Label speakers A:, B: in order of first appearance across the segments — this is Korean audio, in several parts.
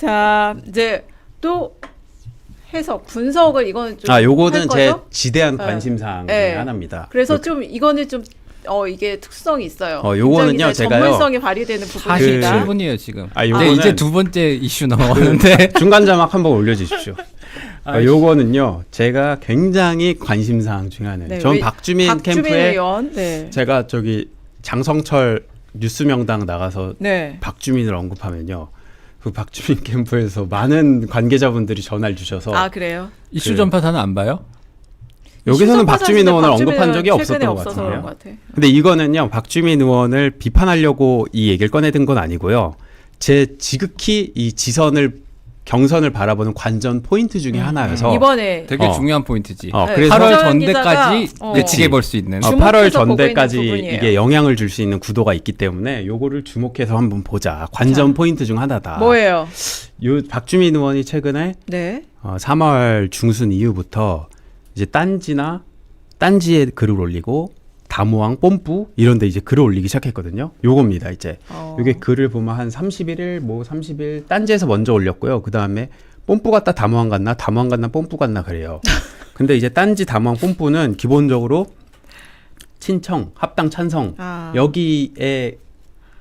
A: 자, 이제 또 해석, 분석을 이거는 좀
B: 요거는
A: 할
B: 제
A: 거죠?
B: 지대한 관심사항 중에
A: 네.
B: 하나입니다.
A: 그래서 좀 이거는 좀 이게 특성이 있어요.
B: 요거는요,
A: 굉장히
B: 제가요.
A: 전문성이 발휘되는 부분입니다.
C: 47분이에요 지금.
B: 요거는
C: 이제 두 번째 이슈 넘어가는데.
B: 중간 자막 한번 올려주십시오. 요거는요, 제가 굉장히 관심사항 중에 하나예요.
A: 네,
B: 전 박주민 캠프에
A: 의원, 네.
B: 제가 저기 장성철 뉴스명당 나가서
A: 네.
B: 박주민을 언급하면요, 그 박주민 캠프에서 많은 관계자분들이 전화를 주셔서
A: 아, 그래요?
C: 이슈 전파사는 안 봐요?
B: 여기서는 박주민 의원을
A: 박주민
B: 언급한 적이
A: 의원
B: 없었던
A: 최근에
B: 것
A: 없어서
B: 같은데요.
A: 그런 것 같아.
B: 근데 이거는요, 박주민 의원을 비판하려고 이 얘기를 꺼내든 건 아니고요. 제 지극히 이 경선을 바라보는 관전 포인트 중에 하나여서
A: 이번에
C: 되게 중요한 포인트지.
B: 그래서
C: 8월
A: 박정현
C: 전대까지
A: 기자가,
C: 예측해 볼 수 있는.
A: 주목해서
B: 8월
A: 보고 있는
B: 전대까지
A: 부분이에요.
B: 이게 영향을 줄 수 있는 구도가 있기 때문에 요거를 주목해서 한번 보자. 관전
A: 자,
B: 포인트 중 하나다.
A: 뭐예요?
B: 요 박주민 의원이 최근에
A: 네.
B: 3월 중순 이후부터 이제 딴지에 글을 올리고 다모왕 뽐뿌 이런 데 이제 글을 올리기 시작했거든요. 요겁니다. 이제 요게 글을 보면 한 31일 30일 딴지에서 먼저 올렸고요. 그다음에 뽐뿌 같다 다모왕 같나 다모왕 같나 뽐뿌 같나 그래요. 근데 이제 딴지 다모왕 뽐뿌는 기본적으로 친청 합당 찬성 여기에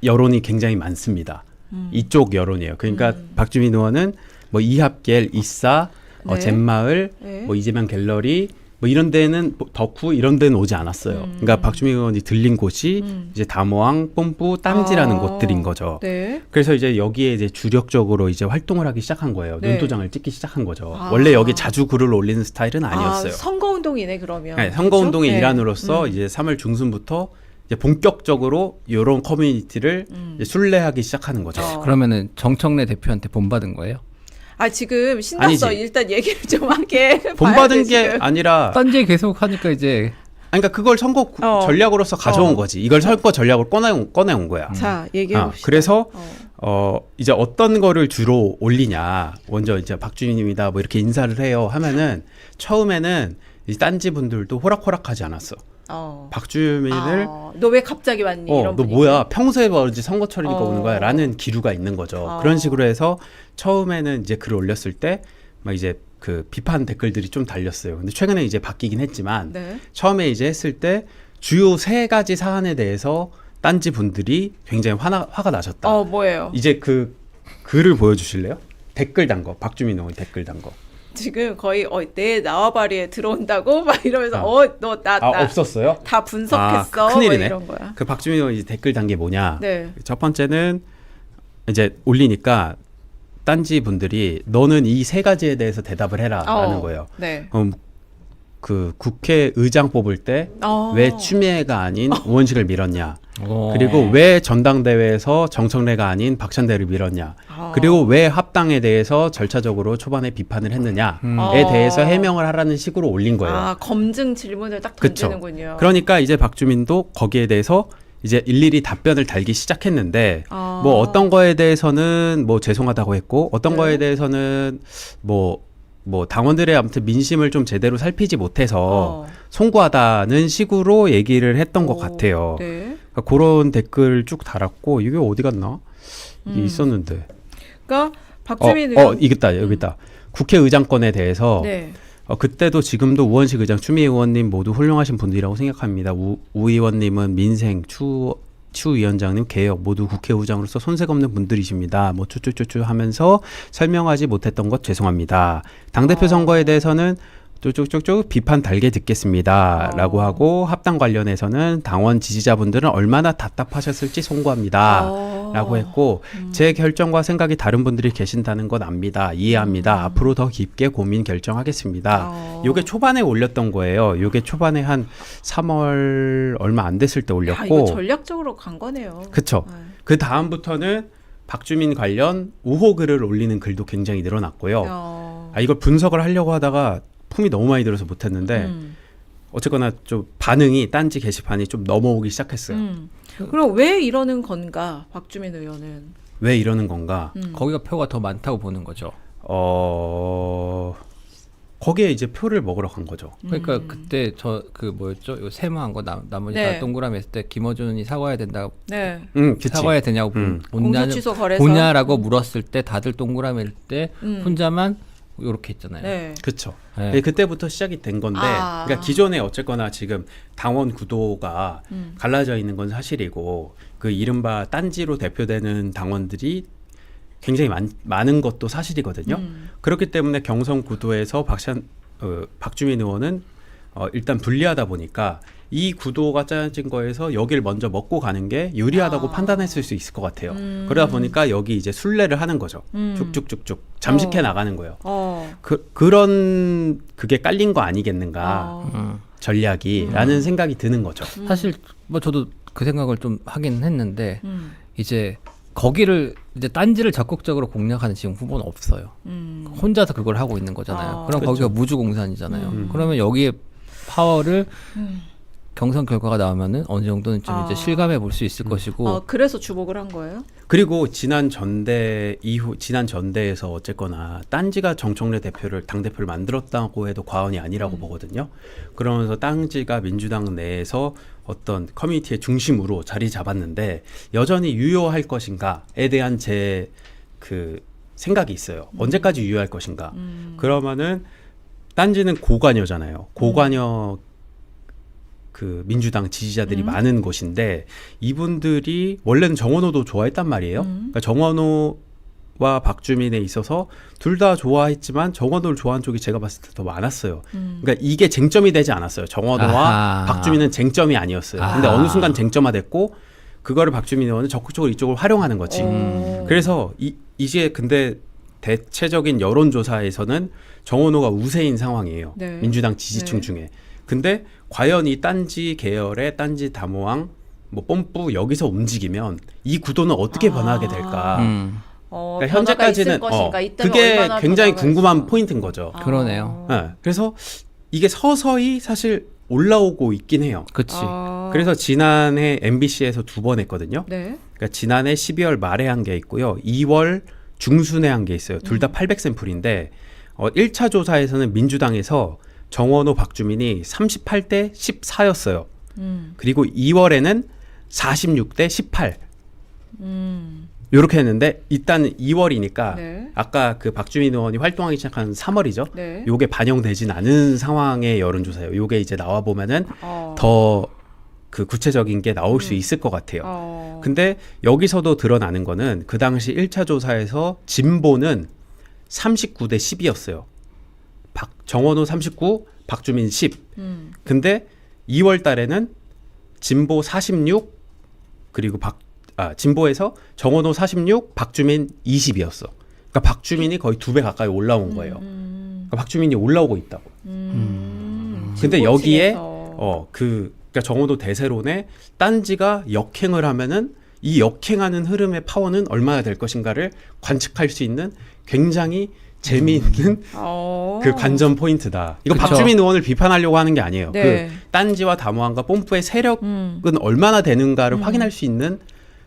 B: 여론이 굉장히 많습니다. 이쪽 여론이에요. 그러니까 박주민 의원은 뭐 이합겔, 이싸,
A: 네.
B: 젠마을,
A: 네.
B: 뭐 이재명 갤러리 뭐 이런 데는 덕후 이런 데는 오지 않았어요. 그러니까 박주민 의원이 들린 곳이 이제 다모왕, 뽐뿌, 딴지라는 곳들인 거죠.
A: 네.
B: 그래서 이제 여기에 이제 주력적으로 이제 활동을 하기 시작한 거예요.
A: 네.
B: 눈도장을 찍기 시작한 거죠. 원래 여기 자주 글을 올리는 스타일은 아니었어요.
A: 선거운동이네 그러면.
B: 네, 선거운동의
A: 그렇죠?
B: 일환으로서 이제 3월 중순부터 이제 본격적으로 이런 커뮤니티를 이제 순례하기 시작하는 거죠.
C: 그러면은 정청래 대표한테 본받은 거예요?
A: 지금 신났어.
B: 아니지.
A: 일단 얘기를 좀 하게.
B: 본받은
A: 봐야 돼,
B: 게
A: 지금.
B: 아니라
C: 딴지 계속 하니까 이제
B: 그러니까 그걸 선거 전략으로서 가져온 거지. 이걸 선거 전략으로 꺼내온 거야.
A: 자, 얘기해 봅시다.
B: 그래서 이제 어떤 거를 주로 올리냐. 먼저 이제 박주민입니다. 뭐 이렇게 인사를 해요. 하면은 처음에는 이 딴지 분들도 호락호락하지 않았어. 박주민을
A: 너 왜 갑자기 왔니? 이런
B: 너
A: 분위기.
B: 뭐야? 평소에 뭐지 선거철이니까 오는 거야? 라는 기류가 있는 거죠. 그런 식으로 해서 처음에는 이제 글을 올렸을 때 막 이제 그 비판 댓글들이 좀 달렸어요. 근데 최근에 이제 바뀌긴 했지만
A: 네.
B: 처음에 이제 했을 때 주요 3가지 사안에 대해서 딴지 분들이 굉장히 화가 나셨다.
A: 뭐예요?
B: 이제 그 글을 보여주실래요? 댓글 단 거. 박주민 의원 댓글 단 거.
A: 지금 거의 내 나와바리에 들어온다고 막 이러면서 너 나
B: 없었어요?
A: 다 분석했어.
B: 큰일이네.
A: 뭐 이런 거야.
B: 그 박주민 의원 이제 댓글 단 게 뭐냐?
A: 네.
B: 첫 번째는 이제 올리니까 딴지 분들이 너는 이 3가지에 대해서 대답을 해라라는 거예요.
A: 네.
B: 그 국회의장 뽑을 때 왜 추미애가 아닌 우원식을 밀었냐? 그리고 왜 전당대회에서 정청래가 아닌 박찬대를 밀었냐? 그리고 왜 합당에 대해서 절차적으로 초반에 비판을 했느냐에 대해서 해명을 하라는 식으로 올린 거예요.
A: 검증 질문을 딱
B: 그쵸.
A: 던지는군요.
B: 그러니까 이제 박주민도 거기에 대해서 이제 일일이 답변을 달기 시작했는데 뭐 어떤 거에 대해서는 뭐 죄송하다고 했고 어떤 거에 대해서는 뭐 당원들의 아무튼 민심을 좀 제대로 살피지 못해서 송구하다는 식으로 얘기를 했던 것 같아요.
A: 네.
B: 그러니까 그런 댓글 쭉 달았고 이게 어디 갔나? 이게 있었는데.
A: 그러니까 박주민 의원
B: 여기 있다. 국회의장권에 대해서
A: 네.
B: 그때도 지금도 우원식 의장, 추미애 의원님 모두 훌륭하신 분들이라고 생각합니다. 우 의원님은 민생, 추 위원장님 개혁 모두 국회의장으로서 손색 없는 분들이십니다. 뭐 쭈쭈쭈쭈 하면서 설명하지 못했던 것 죄송합니다. 당대표 선거에 대해서는 쭉쭉쭉쭉 비판 달게 듣겠습니다. 라고 하고 합당 관련해서는 당원 지지자분들은 얼마나 답답하셨을지 송구합니다. 라고 했고 제 결정과 생각이 다른 분들이 계신다는 건 압니다. 이해합니다. 앞으로 더 깊게 고민 결정하겠습니다. 요게 초반에 올렸던 거예요. 요게 초반에 한 3월 얼마 안 됐을 때 올렸고
A: 이거 전략적으로 간 거네요.
B: 그쵸. 그 다음부터는 박주민 관련 우호 글을 올리는 글도 굉장히 늘어났고요. 이걸 분석을 하려고 하다가 품이 너무 많이 들어서 못했는데 어쨌거나 좀 반응이 딴지 게시판이 좀 넘어오기 시작했어요.
A: 그럼 왜 이러는 건가 박주민 의원은?
B: 왜 이러는 건가?
C: 거기가 표가 더 많다고 보는 거죠.
B: 거기에 이제 표를 먹으러 간 거죠.
C: 그러니까 그때 저 그 뭐였죠? 요 세모한 거 나머지
A: 네.
C: 다 동그라미 했을 때 김어준이 사과해야 된다.
A: 네.
B: 그치.
C: 사과해야 되냐고
A: 공소 취소 거래서
C: 보냐라고 물었을 때 다들 동그라미일 때 혼자만 이렇게 했잖아요.
A: 네.
B: 그렇죠.
C: 네.
B: 네, 그때부터 시작이 된 건데,
A: 아.
B: 그러니까 기존에 어쨌거나 지금 당원 구도가 갈라져 있는 건 사실이고, 그 이른바 딴지로 대표되는 당원들이 굉장히 많은 것도 사실이거든요. 그렇기 때문에 경선 구도에서 박주민 의원은 일단 불리하다 보니까 이 구도가 짜진 거에서 여길 먼저 먹고 가는 게 유리하다고 판단했을 수 있을 것 같아요. 그러다 보니까 여기 이제 순례를 하는 거죠. 쭉쭉쭉쭉 잠식해 나가는 거예요. 그런 그게 깔린 거 아니겠는가 전략이라는 생각이 드는 거죠.
C: 사실 뭐 저도 그 생각을 좀 하긴 했는데 이제 거기를 이제 딴지를 적극적으로 공략하는 지금 후보는 없어요. 혼자서 그걸 하고 있는 거잖아요. 그럼
B: 그렇죠.
C: 거기가 무주공산이잖아요. 그러면 여기에 파워를 경선 결과가 나오면은 어느 정도는 좀 이제 실감해 볼 수 있을 것이고.
A: 그래서 주목을 한 거예요?
B: 그리고 지난 전대에서 어쨌거나 딴지가 정청래 대표를 당대표를 만들었다고 해도 과언이 아니라고 보거든요. 그러면서 딴지가 민주당 내에서 어떤 커뮤니티의 중심으로 자리 잡았는데 여전히 유효할 것인가에 대한 제 그 생각이 있어요. 언제까지 유효할 것인가. 그러면은 딴지는 고관여잖아요. 고관여 그 민주당 지지자들이 많은 곳인데 이분들이 원래는 정원호도 좋아했단 말이에요. 그러니까 정원호와 박주민에 있어서 둘 다 좋아했지만 정원호를 좋아하는 쪽이 제가 봤을 때 더 많았어요. 그러니까 이게 쟁점이 되지 않았어요. 정원호와
C: 아하.
B: 박주민은 쟁점이 아니었어요. 근데
C: 아하.
B: 어느 순간 쟁점화됐고 그거를 박주민 의원은 적극적으로 이쪽을 활용하는 거지. 그래서 이제 근데 대체적인 여론조사에서는 정원호가 우세인 상황이에요.
A: 네.
B: 민주당 지지층
A: 네.
B: 중에. 근데 과연 이 딴지 계열의 딴지 담호왕 뭐 뽐뿌 여기서 움직이면 이 구도는 어떻게 변하게 될까? 그러니까 현재까지는 그게 굉장히 궁금한 포인트인 거죠.
C: 그러네요.
B: 네. 그래서 이게 서서히 사실 올라오고 있긴 해요.
C: 그치.
B: 그래서 지난해 MBC에서 2번 했거든요.
A: 네.
B: 그러니까 지난해 12월 말에 한 게 있고요. 2월 중순에 한 게 있어요. 둘 다 800샘플인데 1차 조사에서는 민주당에서 정원호 박주민이 38대 14였어요. 그리고 2월에는 46대 18. 이렇게 했는데 일단 2월이니까
A: 네.
B: 아까 그 박주민 의원이 활동하기 시작한 3월이죠.
A: 네.
B: 요게 반영되진 않은 상황의 여론조사예요. 요게 이제 나와 보면은 더 그 구체적인 게 나올 수 있을 것 같아요. 근데 여기서도 드러나는 거는 그 당시 1차 조사에서 진보는 39대 10이었어요. 정원호 39, 박주민 10. 근데 2월 달에는 진보 46 그리고 진보에서 정원호 46, 박주민 20이었어. 그러니까 박주민이 거의 2배 가까이 올라온 거예요. 그러니까 박주민이 올라오고 있다고. 근데 여기에 그러니까 정원호 대세론에 딴지가 역행을 하면은 이 역행하는 흐름의 파워는 얼마나 될 것인가를 관측할 수 있는 굉장히 재미있는 그 관전 포인트다. 이거
C: 그쵸.
B: 박주민 의원을 비판하려고 하는 게 아니에요.
A: 네.
B: 그 딴지와 담화왕과 뽐뿌의 세력은 얼마나 되는가를 확인할 수 있는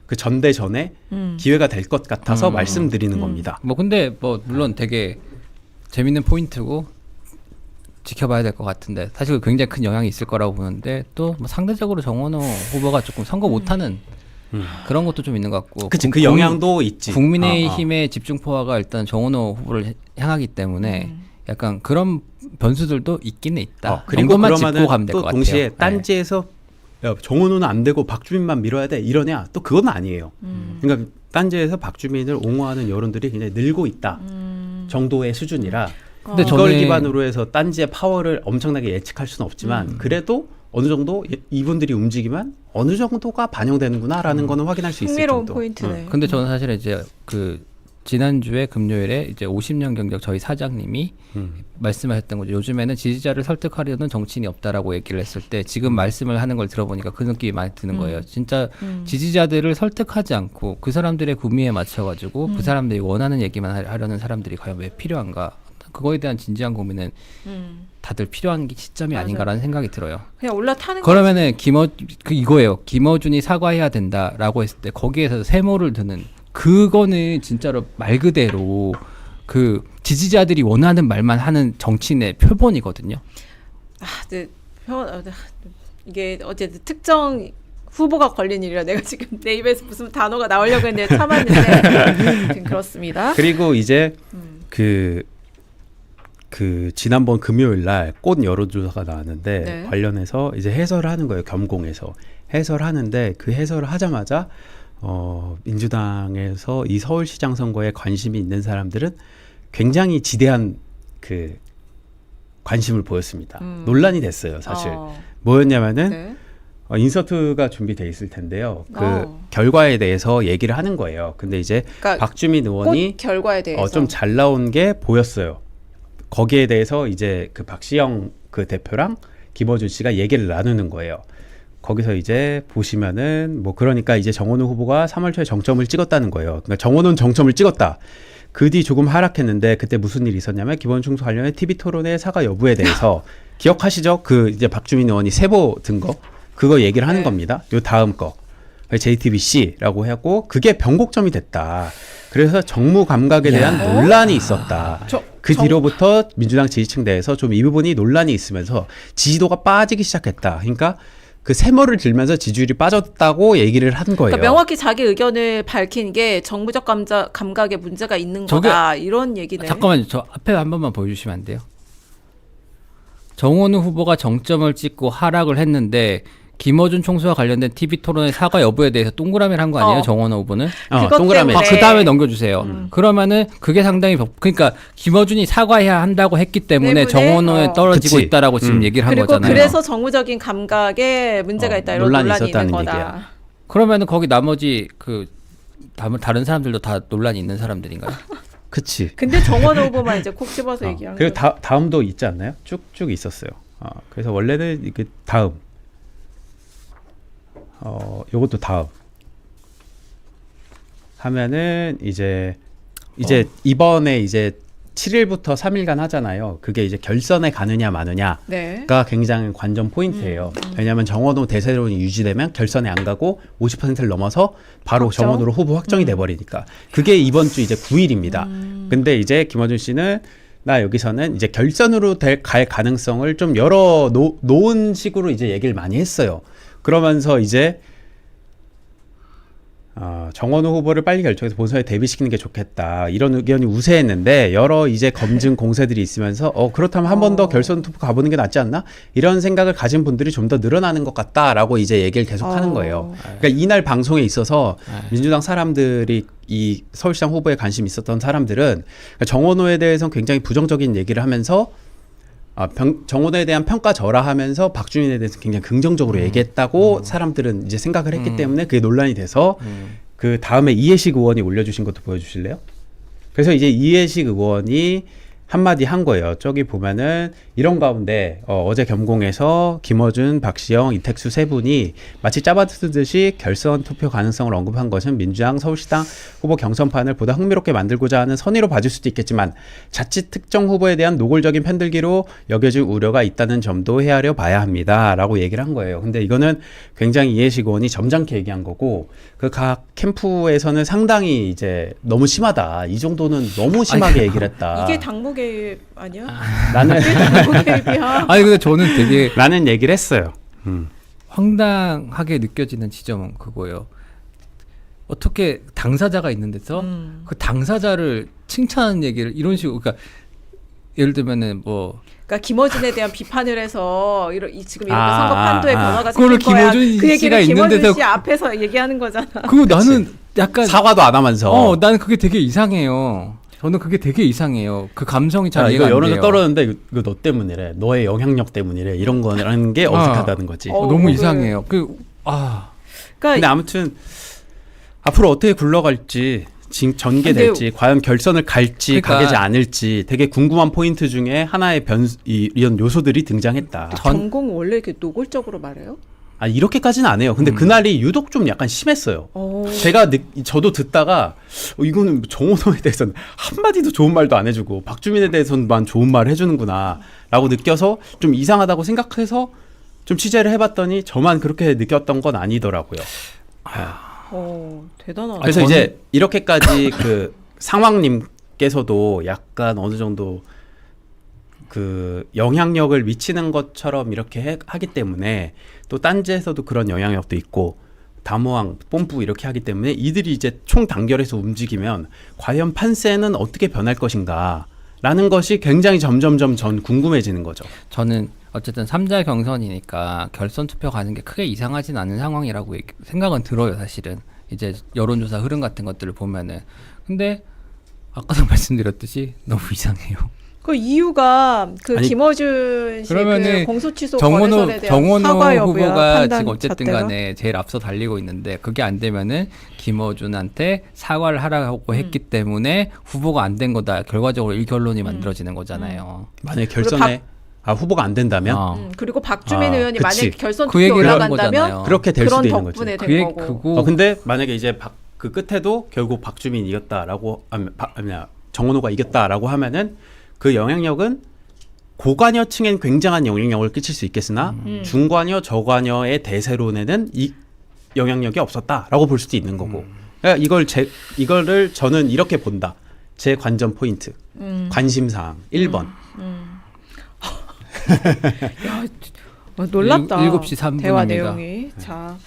B: 그 전대 기회가 될 것 같아서 말씀드리는 겁니다.
C: 뭐 근데 뭐 물론 되게 재밌는 포인트고 지켜봐야 될 것 같은데 사실 굉장히 큰 영향이 있을 거라고 보는데 또 뭐 상대적으로 정원호 후보가 조금 선거 못하는 그런 것도 좀 있는 것 같고.
B: 그치, 그 영향도 있지.
C: 국민의힘의 집중포화가 일단 정원호 후보를 향하기 때문에 약간 그런 변수들도 있기는 있다.
B: 그리고
C: 정도만 짚고
B: 그러면은
C: 가면 될 것
B: 또
C: 같아요.
B: 동시에
C: 네.
B: 딴지에서 야, 정원호는 안 되고 박주민만 밀어야 돼 이러냐? 또 그건 아니에요. 그러니까 딴지에서 박주민을 옹호하는 여론들이 굉장히 늘고 있다 정도의 수준이라
C: 근데
B: 그걸
C: 전에-
B: 기반으로 해서 딴지의 파워를 엄청나게 예측할 수는 없지만 그래도 어느 정도 이분들이 움직이면 어느 정도가 반영되는구나라는 거는 확인할 수 있을
A: 흥미로운
B: 정도.
A: 포인트네.
C: 근데 저는 사실 이제 그 지난주에 금요일에 이제 50년 경력 저희 사장님이 말씀하셨던 거죠. 요즘에는 지지자를 설득하려는 정치인이 없다라고 얘기를 했을 때 지금 말씀을 하는 걸 들어보니까 그 느낌이 많이 드는 거예요. 진짜 지지자들을 설득하지 않고 그 사람들의 구미에 맞춰가지고 그 사람들이 원하는 얘기만 하려는 사람들이 과연 왜 필요한가? 그거에 대한 진지한 고민은 다들 필요한 시점이
A: 맞아요.
C: 아닌가라는 생각이 들어요.
A: 그냥 올라타는
C: 그러면은 이거예요. 김어준이 사과해야 된다라고 했을 때 거기에서 세모를 드는 그거는 진짜로 말 그대로 그 지지자들이 원하는 말만 하는 정치인의 표본이거든요.
A: 네, 이게 어쨌든 특정 후보가 걸린 일이라 내가 지금 내 입에서 무슨 단어가 나오려고 했는데 참았는데 그렇습니다.
B: 그리고 이제 그 지난번 금요일 날 꽃 여론조사가 나왔는데
A: 네.
B: 관련해서 이제 해설을 하는 거예요. 겸공에서 해설하는데 그 해설을 하자마자 민주당에서 이 서울시장 선거에 관심이 있는 사람들은 굉장히 지대한 그 관심을 보였습니다. 논란이 됐어요, 사실. 뭐였냐면은
A: 네.
B: 인서트가 준비돼 있을 텐데요. 그
A: 어.
B: 결과에 대해서 얘기를 하는 거예요. 근데 이제
A: 그러니까
B: 박주민 의원이
A: 꽃 결과에 대해서
B: 좀 잘 나온 게 보였어요. 거기에 대해서 이제 그 박시영 그 대표랑 김어준 씨가 얘기를 나누는 거예요. 거기서 이제 보시면은 뭐 그러니까 이제 정원호 후보가 3월 초에 정점을 찍었다는 거예요. 그러니까 정원호는 정점을 찍었다. 그 뒤 조금 하락했는데 그때 무슨 일이 있었냐면 기본 충수 관련해 TV 토론의 사과 여부에 대해서 기억하시죠? 그 이제 박주민 의원이 세보 든 거 그거 얘기를 하는
A: 네.
B: 겁니다. 요 다음 거 JTBC라고 하고 그게 변곡점이 됐다. 그래서 정무 감각에 대한 논란이 있었다. 그 뒤로부터 민주당 지지층 내에서 좀 이 부분이 논란이 있으면서 지지도가 빠지기 시작했다. 그러니까 그 세모를 들면서 지지율이 빠졌다고 얘기를 한 거예요.
A: 그러니까 명확히 자기 의견을 밝힌 게 정무적 감각에 문제가 있는 거다 이런 얘기네.
C: 잠깐만요. 저 앞에 한 번만 보여주시면 안 돼요? 정원우 후보가 정점을 찍고 하락을 했는데 김어준 총수와 관련된 TV 토론의 사과 여부에 대해서 동그라미를 한 거 아니에요? 정원우 후보는?
A: 그것
B: 동그라미.
A: 때문에.
C: 그 다음에 넘겨주세요. 그러면은 그게 상당히 그러니까 김어준이 사과해야 한다고 했기 때문에 정원우에 떨어지고
B: 그치.
C: 있다라고 지금 얘기를 한
A: 그리고
C: 거잖아요.
A: 그래서 정무적인 감각에 문제가 있다 이런 논란이 있는 거다.
B: 얘기야.
C: 그러면은 거기 나머지 그 다른 사람들도 다 논란이 있는 사람들인가요?
B: 그치.
A: 근데 정원 후보만 이제 콕 집어서 얘기한
B: 그리고
A: 거예요.
B: 다음도 있지 않나요? 쭉쭉 있었어요. 그래서 원래는 이게 다음. 요것도 다음. 하면은 이제 이번에 이제 7일부터 3일간 하잖아요. 그게 이제 결선에 가느냐 마느냐가
A: 네.
B: 굉장히 관전 포인트예요. 왜냐하면 정원호 대세론이 유지되면 결선에 안 가고 50%를 넘어서 바로
A: 확정?
B: 정원호로 후보 확정이 돼버리니까 그게 이번 주 이제 9일입니다. 근데 이제 김어준 씨는 나 여기서는 이제 결선으로 갈 가능성을 좀 열어 놓은 식으로 이제 얘기를 많이 했어요. 그러면서 이제 정원호 후보를 빨리 결정해서 본선에 데뷔시키는 게 좋겠다 이런 의견이 우세했는데 여러 이제 검증 공세들이 있으면서 그렇다면 한 번 더 결선 투표 가보는 게 낫지 않나 이런 생각을 가진 분들이 좀 더 늘어나는 것 같다라고 이제 얘기를 계속 하는 거예요. 그러니까 이날 방송에 있어서 민주당 사람들이 이 서울시장 후보에 관심 있었던 사람들은 그러니까 정원호에 대해서는 굉장히 부정적인 얘기를 하면서 정원호에 대한 평가절하하면서 박주민에 대해서 굉장히 긍정적으로 얘기했다고 사람들은 이제 생각을 했기 때문에 그게 논란이 돼서 그 다음에 이해식 의원이 올려주신 것도 보여주실래요? 그래서 이제 이해식 의원이 한마디 한 거예요. 저기 보면은 이런 가운데 어제 겸공에서 김어준, 박시영, 이택수 세 분이 마치 짜맞추듯이 결선 투표 가능성을 언급한 것은 민주당 서울시당 후보 경선판을 보다 흥미롭게 만들고자 하는 선의로 봐줄 수도 있겠지만 자칫 특정 후보에 대한 노골적인 편들기로 여겨질 우려가 있다는 점도 헤아려 봐야 합니다. 라고 얘기를 한 거예요. 근데 이거는 굉장히 이해식 의원이 점잖게 얘기한 거고 그 각 캠프에서는 상당히 이제 너무 심하다. 이 정도는 너무 심하게 얘기를 했다.
A: 이게 당무 개입 아니야?
B: 나는
A: 이게 당무 개입이야.
C: 아니 근데 저는 되게
B: 라는 얘기를 했어요.
C: 황당하게 느껴지는 지점은 그거예요. 어떻게 당사자가 있는 데서 그 당사자를 칭찬하는 얘기를 이런 식으로 그러니까 예를 들면은 뭐
A: 그러니까 김어준에 대한 비판을 해서 지금 이렇게 선거 판도의 변화가
C: 그거를
A: 생긴 거야.
C: 김어준
A: 그
C: 씨가
A: 얘기를 김어준
C: 있는데도
A: 씨 앞에서 얘기하는 거잖아.
C: 그거 나는 약간
B: 사과도 안 하면서
C: 나는 그게 되게 이상해요. 저는 그게 되게 이상해요. 그 감성이 잘 이해가
B: 이거
C: 안 돼요.
B: 여론조 떨어졌는데 이거 너 때문이래. 너의 영향력 때문이래. 이런 거라는 게 어색하다는 거지.
C: 너무
A: 그래.
C: 이상해요.
A: 그러니까
B: 근데 아무튼 앞으로 어떻게 굴러갈지 전개될지 과연 결선을 갈지
C: 그러니까
B: 가지 않을지 되게 궁금한 포인트 중에 하나의 이런 요소들이 등장했다.
A: 전공 원래 이렇게 노골적으로 말해요?
B: 이렇게까지는 안 해요. 근데 그날이 유독 좀 약간 심했어요. 저도 듣다가 이거는 정호성에 대해서는 한마디도 좋은 말도 안 해주고 박주민에 대해서만 좋은 말을 해주는구나 라고 느껴서 좀 이상하다고 생각해서 좀 취재를 해봤더니 저만 그렇게 느꼈던 건 아니더라고요.
A: 대단하다.
B: 그래서 이제 이렇게까지 그 상황님께 밖에서도 약간 어느 정도 그 영향력을 미치는 것처럼 이렇게 하기 때문에 또 딴지에서도 그런 영향력도 있고 담화왕, 뽐뿌 이렇게 하기 때문에 이들이 이제 총 단결해서 움직이면 과연 판세는 어떻게 변할 것인가 라는 것이 굉장히 점점점 전 궁금해지는 거죠.
C: 저는 어쨌든 3자 경선이니까 결선 투표 가는 게 크게 이상하진 않은 상황이라고 생각은 들어요, 사실은. 이제 여론조사 흐름 같은 것들을 보면은. 근데 아까도 말씀드렸듯이 너무 이상해요.
A: 그 이유가 그
B: 아니,
A: 김어준 씨
C: 그러면은
A: 그 공소 취소 건설에 대한 사과 여부야.
C: 후보가
A: 판단
C: 지금 어쨌든
A: 잣대가?
C: 간에 제일 앞서 달리고 있는데 그게 안 되면은 김어준한테 사과를 하라고 했기 때문에 후보가 안 된 거다. 결과적으로 일결론이 만들어지는 거잖아요.
B: 만약에 결선에 후보가 안 된다면
A: 그리고 박주민 의원이
B: 그치.
A: 만약에 결선
C: 그
A: 투표
C: 얘기를 하는
A: 올라간다면
C: 거잖아요.
B: 그렇게 될
A: 그런
B: 수도 있는 거죠.
A: 덕분에 된
C: 그게
A: 거고.
C: 그거
B: 근데 만약에 이제 그 끝에도 결국 박주민이 이겼다라고 정원호가 이겼다라고 하면은 그 영향력은 고관여층엔 굉장한 영향력을 끼칠 수 있겠으나 중관여, 저관여의 대세론에는 이 영향력이 없었다라고 볼 수도 있는 거고. 그러니까 이거를 저는 이렇게 본다. 제 관전 포인트, 관심사항 1번.
A: 놀랍다.
C: 7시 3분입니다.
A: 대화 내용이. 자.